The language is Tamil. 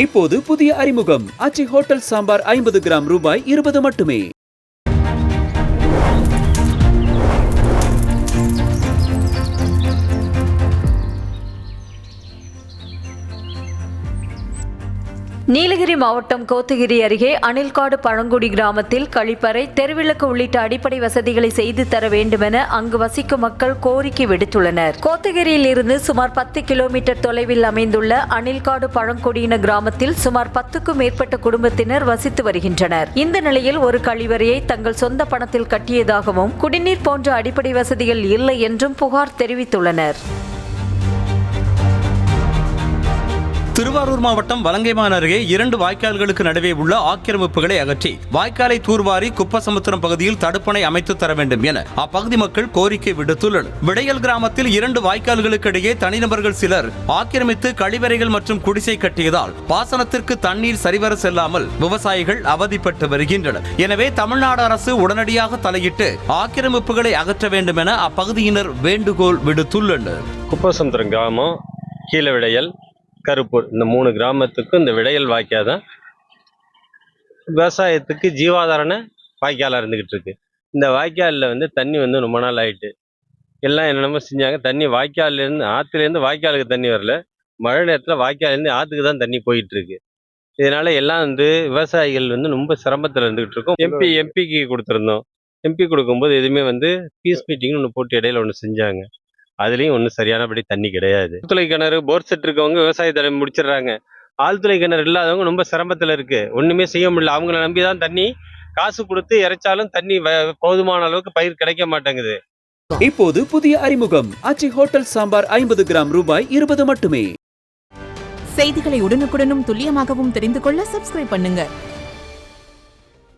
இப்போது புதிய அறிமுகம் ஆச்சி ஹோட்டல் சாம்பார் 50 கிராம் ரூபாய் 20 மட்டுமே. நீலகிரி மாவட்டம் கோத்தகிரி அருகே அணில்காடு பழங்குடி கிராமத்தில் கழிப்பறை, தெருவிளக்கு உள்ளிட்ட அடிப்படை வசதிகளை செய்து தர வேண்டுமென அங்கு வசிக்கும் மக்கள் கோரிக்கை விடுத்துள்ளனர். கோத்தகிரியில் இருந்து சுமார் 10 கிலோமீட்டர் தொலைவில் அமைந்துள்ள அணில்காடு பழங்குடியின கிராமத்தில் சுமார் 10க்கும் மேற்பட்ட குடும்பத்தினர் வசித்து வருகின்றனர். இந்த நிலையில் ஒரு கழிவறையை தங்கள் சொந்த பணத்தில் கட்டியதாகவும் குடிநீர் போன்ற அடிப்படை வசதிகள் இல்லை என்றும் புகார் தெரிவித்துள்ளனர். திருவாரூர் மாவட்டம் வலங்கைமான் அருகே 2 வாய்க்கால்களுக்கு நடுவே உள்ள ஆக்கிரமிப்புகளை அகற்றி வாய்க்காலை தூர்வாரி குப்பசமுத்திரம் பகுதியில் தடுப்பணை அமைத்து தர வேண்டும் என அப்பகுதி மக்கள் கோரிக்கை விடுத்துள்ளனர். விடையல் கிராமத்தில் 2 வாய்க்கால்களுக்கு இடையே தனிநபர்கள் சிலர் ஆக்கிரமித்து கழிவறைகள் மற்றும் குடிசை கட்டியதால் பாசனத்திற்கு தண்ணீர் சரிவர செல்லாமல் விவசாயிகள் அவதிப்பட்டு வருகின்றனர். எனவே தமிழ்நாடு அரசு உடனடியாக தலையிட்டு ஆக்கிரமிப்புகளை அகற்ற வேண்டும் என அப்பகுதியினர் வேண்டுகோள் விடுத்துள்ளனர். குப்பசமுத்திரம் கிராமம், கீழ விடையல், கருப்பூர், இந்த 3 கிராமத்துக்கும் இந்த விடையல் வாய்க்கால் தான் விவசாயத்துக்கு ஜீவாதாரண வாய்க்காலாக இருந்துக்கிட்டு இருக்கு. இந்த வாய்க்காலில் தண்ணி ரொம்ப நாள் ஆயிட்டு எல்லாம் என்னென்னமோ செஞ்சாங்க. தண்ணி வாய்க்கால்லேருந்து ஆற்றுலேருந்து வாய்க்காலுக்கு தண்ணி வரல, மழை நேரத்தில் வாய்க்காலேருந்து ஆற்றுக்கு தான் தண்ணி போயிட்டு இருக்கு. இதனால எல்லாம் விவசாயிகள் ரொம்ப சிரமத்தில் இருந்துகிட்டு இருக்கோம். எம்பிக்கு கொடுத்துருந்தோம். எம்பி கொடுக்கும்போது எதுவுமே பீஸ் மீட்டிங்னு ஒன்று போட்டு இடையில ஒன்று செஞ்சாங்க. அதுலேயும் ஒன்றும் சரியானபடி தண்ணி கிடையாது. ஆழ்துளை கிணறு, போர் செட் இருக்கவங்க விவசாய தடை முடிச்சிடுறாங்க. ஆழ்துளை கிணறு இல்லாதவங்க ரொம்ப சிரமத்தில் இருக்கு, ஒன்றுமே செய்ய முடியல. அவங்கள நம்பி தான் தண்ணி காசு கொடுத்து இறைச்சாலும் தண்ணி போதுமான அளவுக்கு பயிர் கிடைக்க மாட்டேங்குது. இப்போது புதிய அறிமுகம் ஆச்சி ஹோட்டல் சாம்பார் 50 கிராம் ரூபாய் 20 மட்டுமே. செய்திகளை உடனுக்குடனும் துல்லியமாகவும் தெரிந்து கொள்ள சப்ஸ்கிரைப் பண்ணுங்க.